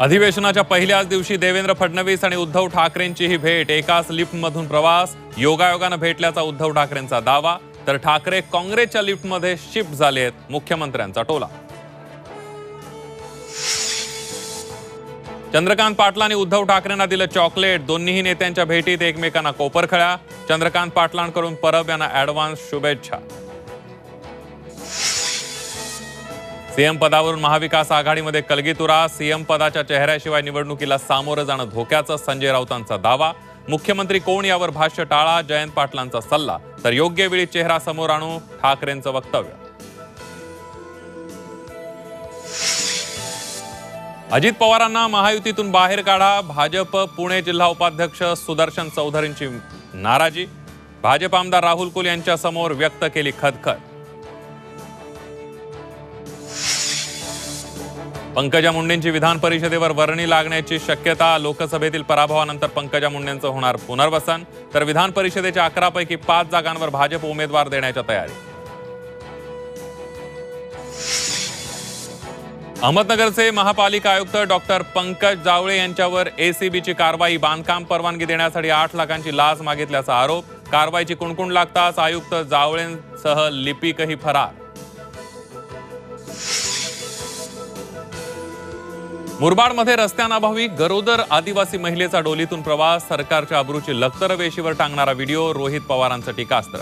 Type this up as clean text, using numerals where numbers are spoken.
अधिवेशनाच्या पहिल्याच दिवशी देवेंद्र फडणवीस आणि उद्धव ठाकरेंचीही भेट, एकाच लिफ्टमधून प्रवास, योगायोगानं भेटल्याचा उद्धव ठाकरेंचा दावा, तर ठाकरे काँग्रेसच्या लिफ्टमध्ये शिफ्ट झालेत, मुख्यमंत्र्यांचा टोला. चंद्रकांत पाटलांनी उद्धव ठाकरेंना दिलं चॉकलेट, दोन्ही नेत्यांच्या भेटीत एकमेकांना कोपरखळ्या, चंद्रकांत पाटलांकडून परब यांना ॲडव्हान्स शुभेच्छा. सीएम पदावरून महाविकास आघाडीमध्ये कलगीतुरा, सीएम पदाच्या चेहऱ्याशिवाय निवडणुकीला सामोरं जाणं धोक्याचं, संजय राऊतांचा दावा. मुख्यमंत्री कोण यावर भाष्य टाळा, जयंत पाटलांचा सल्ला, तर योग्य वेळी चेहरा समोर आणू, ठाकरेंचं वक्तव्य. अजित पवारांना महायुतीतून बाहेर काढा, भाजप पुणे जिल्हा उपाध्यक्ष सुदर्शन चौधरींची नाराजी, भाजप आमदार राहुल कुल यांच्या समोर व्यक्त केली खदखद. पंकजा मुंडेंची विधान परिषदेवर वर्णी लागण्याची शक्यता, लोकसभेतील पराभवानंतर पंकजा मुंडेंचं होणार पुनर्वसन, तर विधान परिषदेच्या 11 पैकी 5 जागांवर भाजप उमेदवार देण्याच्या तयारी. अहमदनगरचे महापालिका आयुक्त डॉक्टर पंकज जावळे यांच्यावर एसीबीची कारवाई, बांधकाम परवानगी देण्यासाठी 8 लाखांची लाच मागितल्याचा आरोप, कारवाईची कुणकुण लागताच आयुक्त जावळेंसह लिपिकही फरार. मुरबाडमध्ये रस्त्यांअभावी गरोदर आदिवासी महिलेचा डोलीतून प्रवास, सरकारच्या अब्रूची लक्तर वेशीवर टांगणारा व्हिडिओ, रोहित पवारांचं टीकास्त्र.